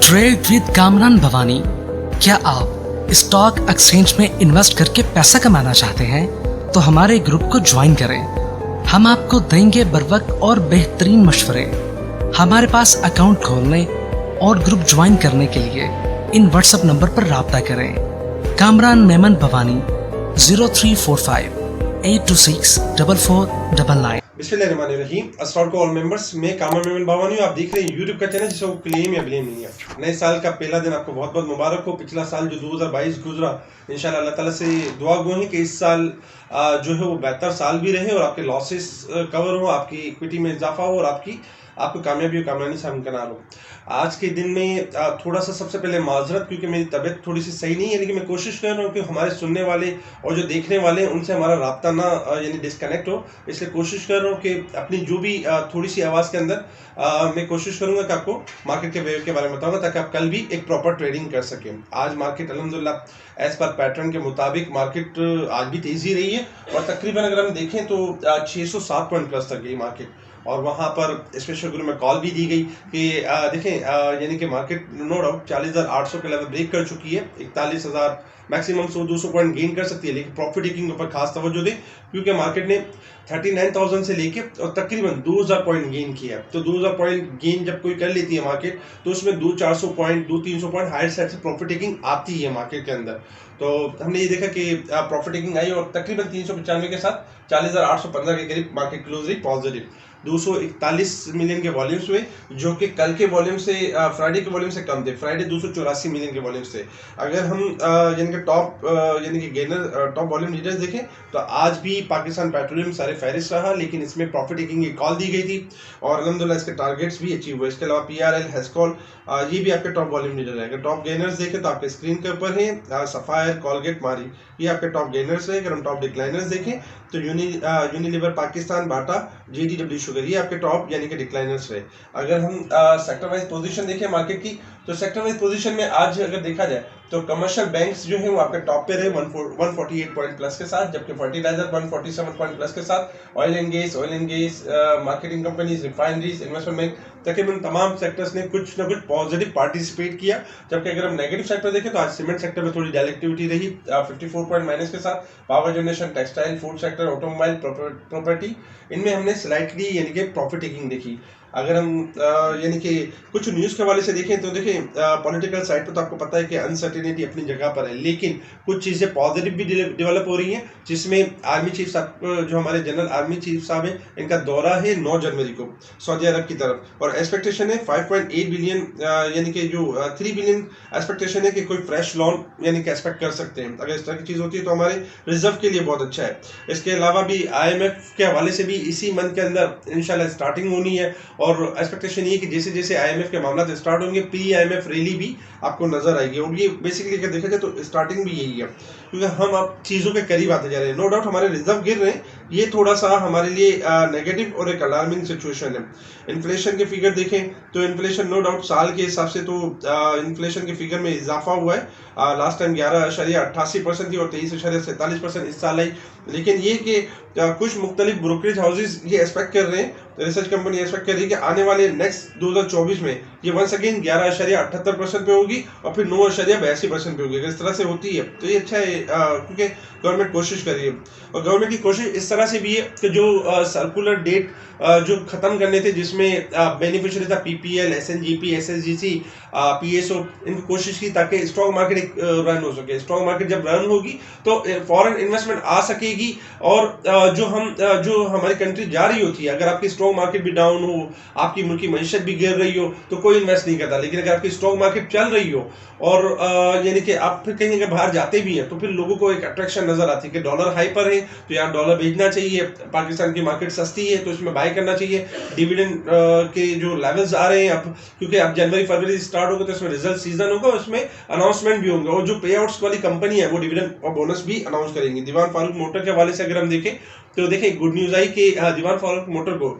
Trade with Kamran Bhavani. क्या आप stock exchange में इन्वेस्ट करके पैसा कमाना चाहते हैं तो हमारे ग्रुप को ज्वाइन करें। हम आपको देंगे बर वक्त और बेहतरीन मशवरे। हमारे पास अकाउंट खोलने और ग्रुप ज्वाइन करने के लिए इन व्हाट्सएप नंबर पर राब्ता करें। कामरान मेमन भवानी 0345 826 4499। बिस्मिल्लाहिर्रहमानिर्रहीम। अस्सलाम वालेकुम ऑल मेंबर्स। मैं कामरान मेमन भवानी, आप देख रहे हैं यूट्यूब का चैनल जिसको क्लेम या ब्लेम नहीं है। नए साल का पहला दिन आपको बहुत बहुत मुबारक हो। पिछला साल जो 2022 गुजरा, इंशाल्लाह अल्लाह ताला से दुआ गो है कि इस साल जो है वो बेहतर साल भी रहे और आपके लॉसेस कवर हो, आपकी इक्विटी में इजाफा हो और आपको कामयाबी और कामरानी से हमकनार हो। आज के दिन में थोड़ा सा सबसे पहले माजरत, क्योंकि मेरी तबीयत थोड़ी सी सही नहीं है, लेकिन मैं कोशिश कर रहा हूँ कि हमारे सुनने वाले और जो देखने वाले हैं उनसे हमारा राब्ता ना यानी डिस्कनेक्ट हो। इसलिए कोशिश कर रहा हूँ कि अपनी जो भी थोड़ी सी आवाज़ के अंदर मैं कोशिश करूँगा कि आपको मार्केट के वेव के बारे में बताऊँगा, ताकि आप कल भी एक प्रॉपर ट्रेडिंग कर सकें। आज मार्केट अल्हम्दुलिल्लाह एज पर पैटर्न के मुताबिक मार्केट आज भी तेज़ी रही है और तकरीबन अगर हम देखें तो 607 पॉइंट प्लस तक गई मार्केट। और वहाँ पर स्पेशल ग्रुप में कॉल भी दी गई कि देखें यानी कि मार्केट नो डाउट 40,800 के लेवल ब्रेक कर चुकी है। 41,000 मैक्सिमम 100-200 पॉइंट गेन कर सकती है, लेकिन प्रॉफिट टेकिंग के ऊपर खास तवज्जो दें, क्योंकि मार्केट ने 39,000 से लेके और तकरीबन 2,000 पॉइंट गेन किया। तो 2,000 पॉइंट गेन जब कोई कर लेती है मार्केट, तो उसमें 200-400 पॉइंट 200-300 पॉइंट हायर साइड से प्रॉफिट टेकिंग आती है मार्केट के अंदर। तो हमने ये देखा कि प्रॉफिट टेकिंग आई और तकरीबन 395 के साथ 40,815 के करीब मार्केट क्लोज रही पॉजिटिव। 241 मिलियन के वॉल्यूम्स हुए, जो कि कल के वॉल्यूम से फ्राइडे के वॉल्यूम से कम थे। फ्राइडे 284 मिलियन के वॉल्यूम्स थे। अगर हम यानी कि टॉप वॉल्यूम लीडर्स देखें तो आज भी पाकिस्तान पेट्रोलियम सारे फहरिस्त रहा, लेकिन इसमें प्रॉफिट टेकिंग की कॉल दी गई थी और अल्हम्दुलिल्लाह इसके टारगेट्स भी अचीव हुए। इसके अलावा PRL, हेस्कॉल, ये भी आपके टॉप वॉल्यूम लीडर है। अगर टॉप गेनर्स देखें तो आपके स्क्रीन के ऊपर है सफायर, कॉलगेट, मारी, ये आपके टॉप गेनर्स है। अगर हम टॉप डिक्लाइनर्स देखें तो यूनिलीवर पाकिस्तान, बाटा, JDW शुगर, ये आपके टॉप यानी कि डिक्लाइनर्स रहे। अगर हम सेक्टर वाइज पोजीशन देखें मार्केट की, तो सेक्टर वाइज पोजीशन में आज अगर देखा जाए तो कमर्शियल बैंक्स जो है वो आपके टॉप पे रहे 148 पॉइंट प्लस के साथ, जबकि फर्टिलाइजर 147 पॉइंट प्लस के साथ। Oil and gas, marketing companies, refineries, investment bank, तकरीबन तमाम सेक्टर्स ने कुछ ना कुछ पॉजिटिव पार्टिसिपेट किया। जबकि अगर हम नेगेटिव सेक्टर देखें तो आज सीमेंट सेक्टर में थोड़ी डल एक्टिविटी रही 54 पॉइंट माइनस के साथ। Power generation, textile, food sector, automobile, property, इनमें हमने स्लाइटली यानी कि प्रॉफिट टेकिंग देखी। अगर हम यानी कि कुछ न्यूज़ के हवाले से देखें तो देखें पॉलिटिकल साइड पर तो आपको पता है कि अनसर्टेनिटी अपनी जगह पर है, लेकिन कुछ चीज़ें पॉजिटिव भी डेवलप हो रही हैं, जिसमें आर्मी चीफ साहब जो हमारे जनरल आर्मी चीफ साहब हैं, इनका दौरा है 9 जनवरी को सऊदी अरब की तरफ और एक्सपेक्टेशन है 5.8 बिलियन यानी कि जो 3 बिलियन एक्सपेक्टेशन है कि कोई फ्रेश लोन यानी कि एक्सपेक्ट कर सकते हैं। अगर इस तरह की चीज़ होती है तो हमारे रिजर्व के लिए बहुत अच्छा है। इसके अलावा भी IMF के हवाले से भी इसी मंथ के अंदर इंशाल्लाह स्टार्टिंग होनी है और एक्सपेक्टेशन ये कि जैसे जैसे IMF के मामला स्टार्ट होंगे प्री IMF रैली भी आपको नजर आएगी। और ये बेसिकली अगर देखा जाए तो स्टार्टिंग भी यही है, क्योंकि हम अब चीज़ों के करीब आते जा रहे हैं। नो डाउट हमारे रिजर्व गिर रहे हैं, ये थोड़ा सा हमारे लिए नेगेटिव और एक अलार्मिंग सिचुएशन है। इन्फ्लेशन के फिगर देखें तो इन्फ्लेशन नो डाउट साल के हिसाब से तो इन्फ्लेशन के फिगर में इजाफा हुआ है। लास्ट टाइम 11.88% थी और 23.47% इस साल आई। लेकिन ये कि कुछ मुख्तलिफ ब्रोकरेज हाउसेज ये एक्सपेक्ट कर रहे हैं, रिसर्च कंपनी एक्सपेक्ट कर रही है कि आने वाले नेक्स्ट 2024 में ये वंस अगेन 11.78% पे होगी और फिर 9.82% पे होगी। अगर इस तरह से होती है तो ये अच्छा है, क्योंकि गवर्नमेंट कोशिश कर रही है और गवर्नमेंट की कोशिश इस तरह से भी है कि जो सर्कुलर डेट जो ख़त्म करने थे, जिसमें बेनिफिशियरी था PPL, SNGP, SSGC, PSO, इनकी कोशिश की ताकि स्टॉक मार्केट रन हो सके। स्टॉक मार्केट जब रन होगी तो फॉरेन इन्वेस्टमेंट आ सकेगी और जो हमारी कंट्री जा रही होती है, अगर आपकी स्टॉक मार्केट भी डाउन हो, आपकी मुल्क की मईशत भी गिर रही हो तो कोई इन्वेस्ट नहीं करता। लेकिन अगर आपकी स्टॉक मार्केट चल रही हो और यानी कि आप फिर कहीं अगर बाहर जाते भी हैं तो फिर लोगों को एक अट्रैक्शन नजर आती है कि डॉलर हाई पर है तो यार डॉलर बेचना चाहिए, पाकिस्तान की मार्केट सस्ती है तो इसमें बाय करना चाहिए। डिविडेंड के जो लेवल्स आ रहे हैं अब, क्योंकि अब जनवरी फरवरी स्टार्ट होगा तो इसमें रिजल्ट सीजन होगा, उसमें अनाउंसमेंट भी होंगे और जो पे आउट्स वाली कंपनी है वो डिविडेंड और बोनस भी अनाउंस करेंगी। दीवान फारूक मोटर के हवाले से अगर हम देखें तो देखिए गुड न्यूज़ आई कि दीवान फारूक मोटर को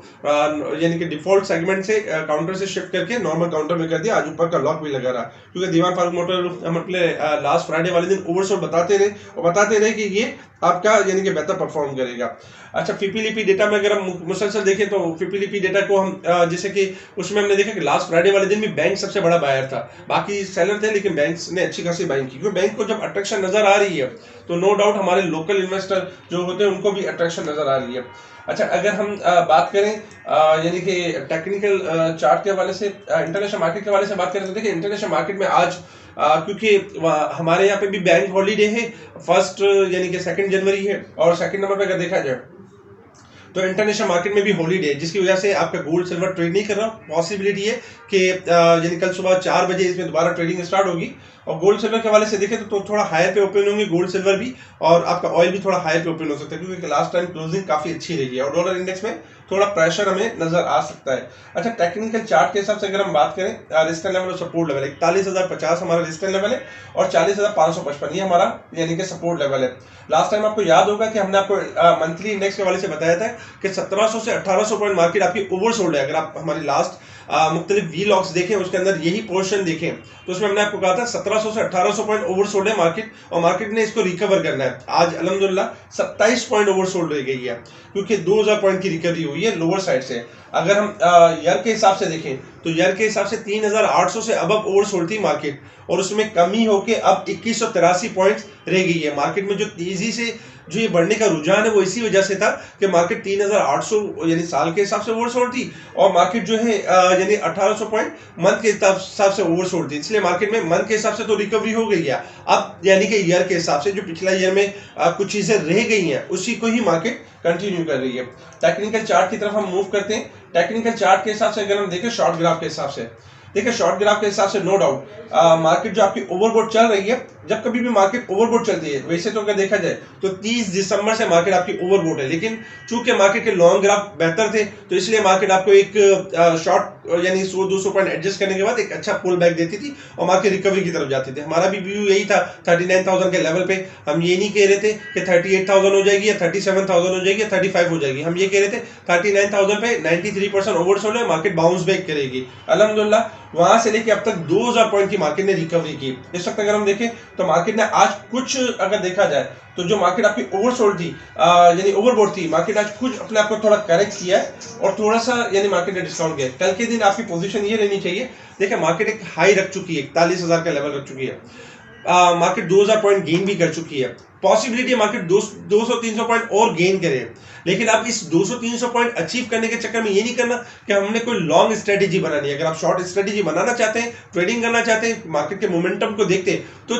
यानी कि डिफॉल्ट सेगमेंट से काउंटर से शिफ्ट करके नॉर्मल काउंटर में कर दिया। आज ऊपर का लॉक भी लगा रहा, क्योंकि दीवान फारूक मोटर हम अपने लास्ट फ्राइडे वाले दिन ओवरसोल्ड बताते रहे कि ये आपका यानी कि बेहतर परफॉर्म करेगा। अच्छा, फिपीलीपी डेटा में अगर हम मुसलसल देखें तो फिपीलीपी डेटा को हम जैसे कि उसमें हमने देखा कि लास्ट फ्राइडे वाले दिन भी बैंक सबसे बड़ा बायर था, बाकी सेलर थे, लेकिन बैंक्स ने अच्छी खासी बाइंग की, क्योंकि बैंक को जब अट्रैक्शन नजर आ रही है तो नो डाउट हमारे लोकल इन्वेस्टर जो होते हैं उनको भी अट्रैक्शन नजर आ रही है। अच्छा, अगर हम बात करें यानी कि टेक्निकल चार्ट के हवाले से, इंटरनेशनल मार्केट के हवाले से बात करें तो देखिए इंटरनेशनल मार्केट में आज क्योंकि हमारे यहाँ पे भी बैंक हॉलीडे है, फर्स्ट यानी कि 2 जनवरी है, और सेकंड नंबर पे अगर देखा जाए तो इंटरनेशनल मार्केट में भी हॉलीडे है, जिसकी वजह से आपका गोल्ड सिल्वर ट्रेड नहीं कर रहा। पॉसिबिलिटी है कि यानी कल सुबह 4 बजे इसमें दोबारा ट्रेडिंग स्टार्ट होगी, और गोल्ड सिल्वर के हवाले से देखें तो थोड़ा हायर पे ओपन होंगे गोल्ड सिल्वर भी, और आपका ऑयल भी थोड़ा हायर पे ओपन हो सकता है, क्योंकि लास्ट टाइम क्लोजिंग काफी अच्छी रही है, और डॉलर इंडेक्स में थोड़ा प्रेशर हमें नजर आ सकता है। अच्छा, टेक्निकल चार्ट के हिसाब से अगर हम बात करें, रेजिस्टेंस लेवल और सपोर्ट लेवल 41,050 हमारा रेजिस्टेंस लेवल है, और 40,555 ये हमारा यानी कि सपोर्ट लेवल है। लास्ट टाइम आपको याद होगा कि हमने आपको मंथली इंडेक्स के हवाले से बताया था कि 1700 से 1800 पॉइंट मार्केट आपकी ओवरसोल्ड है। अगर आप हमारी लास्ट मुख्तलिफ वी लॉग्स देखें, उसके अंदर यही पोर्शन देखें, तो उसमें हमने आपको कहा था 1700 से 1800 पॉइंट ओवरसोल्ड है मार्केट, और मार्केट ने इसको रिकवर करना है। आज अल्हम्दुलिल्लाह 27 पॉइंट ओवरसोल्ड रह गई है, क्योंकि 2000 पॉइंट की रिकवरी हुई है लोअर साइड से। अगर हम ईयर के हिसाब से देखें तो ईयर के हिसाब से 3800 से अब ओवरसोल्ड थी मार्केट, और उसमें कमी होकर अब 2183 पॉइंट्स रह गई है। मार्केट में जो तेजी से जो ये बढ़ने का रुझान है वो इसी वजह से था कि मार्केट 3800 यानी साल के हिसाब से ओवरसोल्ड थी, और मार्केट जो है यानी 1800 पॉइंट मंथ के हिसाब से ओवरसोल्ड थी, इसलिए मार्केट में मंथ के हिसाब से तो रिकवरी हो गई है। अब यानी कि ईयर के हिसाब से जो पिछला ईयर में कुछ चीजें रह गई हैं उसी को ही मार्केट कंटिन्यू कर रही है। टेक्निकल चार्ट की तरफ हम मूव करते हैं। टेक्निकल चार्ट के हिसाब से अगर हम देखें शॉर्ट ग्राफ के हिसाब से, देखिए शॉर्ट ग्राफ के हिसाब से नो डाउट मार्केट जो आपकी ओवरबोट चल रही है, जब कभी भी मार्केट ओवरबोट चलती है, वैसे तो अगर देखा जाए तो 30 दिसंबर से मार्केट आपकी ओवरबोट है, लेकिन चूंकि मार्केट के लॉन्ग ग्राफ बेहतर थे तो इसलिए मार्केट आपको एक शॉर्ट यानी 100-200 पॉइंट एडजस्ट करने के बाद एक अच्छा पुल बैक देती थी और मार्केट रिकवरी की तरफ जाती थी। हमारा भी व्यू यही था 39,000 के लेवल पे। हम ये नहीं कह रहे थे कि 38,000 हो जाएगी या 37,000 हो जाएगी या 35 हो जाएगी, हम ये कह रहे थे 39,000 पे 93% ओवरसोल्ड है, मार्केट बाउंस बैक करेगी। अल्हम्दुलिल्लाह वहां से लेके अब तक 2000 पॉइंट की मार्केट ने रिकवरी की। इस वक्त अगर हम देखें तो मार्केट ने आज कुछ अगर देखा जाए तो जो मार्केट आपकी ओवरसोल्ड थी यानी ओवरबोट थी, मार्केट आज कुछ अपने आप को थोड़ा करेक्ट किया है और थोड़ा सा यानी मार्केट ने डिस्काउंट किया। कल के दिन आपकी पोजीशन ये रहनी चाहिए, देखिए मार्केट एक हाई रख चुकी है, 41,000 का लेवल रख चुकी है, मार्केट 2000 पॉइंट गेन भी कर चुकी है। पॉसिबिलिटी मार्केट 200-300 पॉइंट और गेन करे, लेकिन आप इस 200-300 पॉइंट अचीव करने के चक्कर में ये नहीं करना कि हमने कोई लॉन्ग स्ट्रेटेजी बनानी है। अगर आप शॉर्ट स्ट्रेटेजी बनाना चाहते हैं, ट्रेडिंग करना चाहते हैं, मार्केट के मोमेंटम को देखते हैं, तो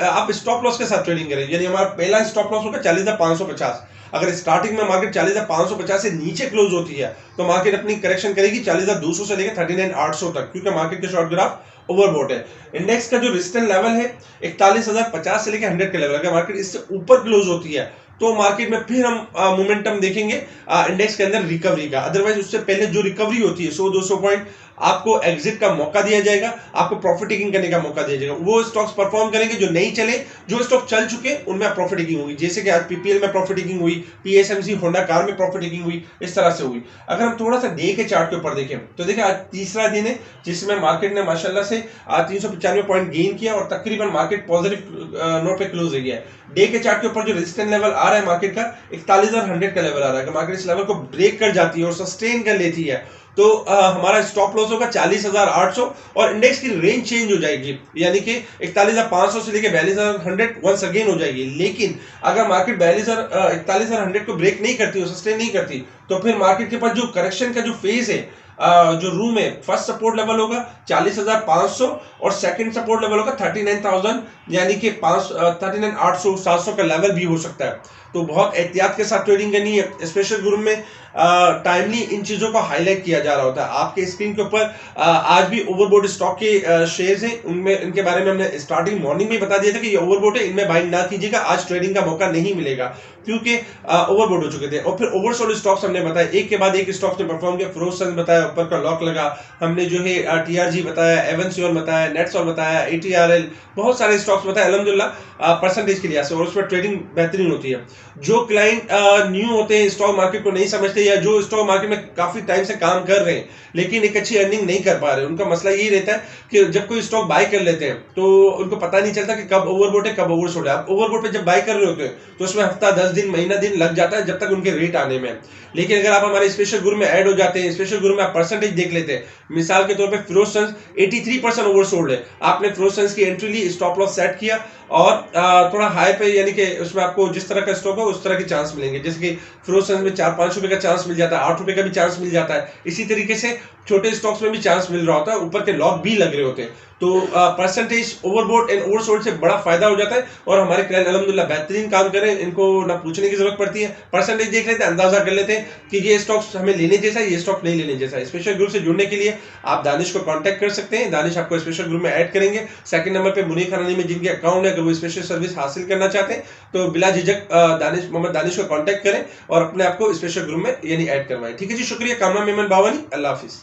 आप स्टॉप लॉस के साथ ट्रेडिंग करें। यानी हमारा पहला स्टॉप लॉस होगा 40,550। अगर स्टार्टिंग में मार्केट 40,550 से नीचे क्लोज होती है तो मार्केट अपनी करेक्शन करेगी 40,200 से लेकर 39,800 तक, क्योंकि मार्केट के शॉर्ट ग्राफ ओवरबोट है। इंडेक्स का जो रेजिस्टेंस लेवल है 41,050 से लेकर 100 के लेवल, अगर मार्केट इससे ऊपर क्लोज होती है तो मार्केट में फिर हम मोमेंटम देखेंगे इंडेक्स के अंदर रिकवरी का। अदरवाइज उससे पहले जो रिकवरी होती है 100-200 पॉइंट, आपको एग्जिट का मौका दिया जाएगा, आपको प्रॉफिट टेकिंग करने का मौका दिया जाएगा। वो स्टॉक्स परफॉर्म करेंगे जो नहीं चले, जो स्टॉक चल चुके उनमें प्रॉफिट टेकिंग होगी, जैसे कि आज पीपीएल में प्रॉफिट टेकिंग हुई, पीएसएमसी होंडा कार में प्रॉफिट टेकिंग हुई, इस तरह से हुई। अगर हम थोड़ा सा डे के चार्ट के ऊपर देखें तो देखिए आज तीसरा दिन है जिसमें मार्केट ने माशाल्लाह से 395 पॉइंट गेन किया और तकरीबन मार्केट पॉजिटिव नोट पे क्लोज हो गया है। डे के चार्ट के ऊपर जो रेजिस्टेंस लेवल आ रहा है मार्केट का 41,100 का लेवल आ रहा है। मार्केट इस लेवल को ब्रेक कर जाती है और सस्टेन कर लेती है तो हमारा स्टॉप लॉस होगा 40,800 और इंडेक्स की रेंज चेंज हो जाएगी, यानी कि 41,500 से लेकर 42,100 वंस अगेन हो जाएगी। लेकिन अगर मार्केट 41,100 को ब्रेक नहीं करती, सस्टेन नहीं करती, तो फिर मार्केट के पास जो करेक्शन का जो फेज है, जो रूम है, फर्स्ट सपोर्ट लेवल होगा 40,500 और सेकंड सपोर्ट लेवल होगा 39,000, यानी कि 39,800 700 का लेवल भी हो सकता है। तो बहुत एहतियात के साथ ट्रेडिंग करनी है। स्पेशल ग्रुप में टाइमली इन चीजों को हाईलाइट किया जा रहा होता है। आपके स्क्रीन के ऊपर आज भी ओवरबोट स्टॉक के शेयर्स हैं, उनमें इनके बारे में हमने स्टार्टिंग मॉर्निंग में बता दिया था कि ये ओवरबोट है, इनमें बाइंग ना कीजिएगा, आज ट्रेडिंग का मौका नहीं मिलेगा क्योंकि ओवरबोट हो चुके थे। और फिर ओवरसोल्ड स्टॉक्स हमने बताया, एक के बाद एक स्टॉक्स ने परफॉर्म किया। फिरोजसंस बताया, ऊपर का लॉक लगा, हमने जो है टीआरजी बताया, एवनस्योर बताया, नेटसॉल बताया, एटीआरएल, बहुत सारे स्टॉक्स बताए अल्हम्दुलिल्लाह परसेंटेज के लिहाज से, और उस पर ट्रेडिंग बेहतरीन होती है। जो क्लाइंट न्यू होते हैं, स्टॉक मार्केट को नहीं समझते, या जो स्टॉक मार्केट में काफी टाइम से काम कर रहे हैं लेकिन एक अच्छी अर्निंग नहीं कर पा रहे, उनका मसला यही रहता है कि जब कोई स्टॉक बाय कर लेते हैं तो उनको पता नहीं चलता कि कब ओवरबोट है कब ओवरसोल्ड है। आप ओवरबोट पे जब बाय कर रहे होते हैं तो उसमें हफ्ता 10 दिन महीना दिन लग जाता है जब तक उनके रेट आने में। लेकिन अगर आप हमारे स्पेशल ग्रुप में ऐड हो जाते हैं, स्पेशल ग्रुप में आप परसेंटेज देख लेते हैं, मिसाल के तौर पे फिरोजसंस 83% ओवरसोल्ड है, आपने फिरोजसंस की एंट्री ली, स्टॉप लॉस सेट किया और थोड़ा हाई पे, यानी कि उसमें आपको जिस तरह का स्टॉक हो उस तरह के चांस मिलेंगे। जैसे कि फिरोजसंस में 4-5 रुपए का चांस मिल जाता है, 8 रुपए का भी चांस मिल जाता है। इसी तरीके से छोटे स्टॉक्स में भी चांस मिल रहा होता है, ऊपर के लॉक भी लग रहे होते हैं। तो परसेंटेज ओवरबोट एंड ओवरसोल्ड से बड़ा फायदा हो जाता है। और हमारे क्लाइंट अल्हम्दुलिल्लाह बेहतरीन काम करें, इनको ना पूछने की जरूरत पड़ती है, परसेंटेज देख लेते हैं, अंदाजा कर लेते हैं कि ये स्टॉक्स हमें लेने जैसा है, ये स्टॉक नहीं लेने जैसा है। स्पेशल ग्रुप से जुड़ने के लिए आप दानिश को कांटेक्ट कर सकते हैं, दानिश आपको स्पेशल ग्रुप में ऐड करेंगे। सेकंड नंबर पे मुनीर खानानी में जिनके अकाउंट है, अगर वो स्पेशल सर्विस हासिल करना चाहते हैं तो बिला झिझक मोहम्मद दानिश को कांटेक्ट करें और अपने आप को स्पेशल ग्रुप में यानी ऐड करवाएं। ठीक है जी, शुक्रिया। कामरान मेमन बावानी, अल्लाह हाफिज।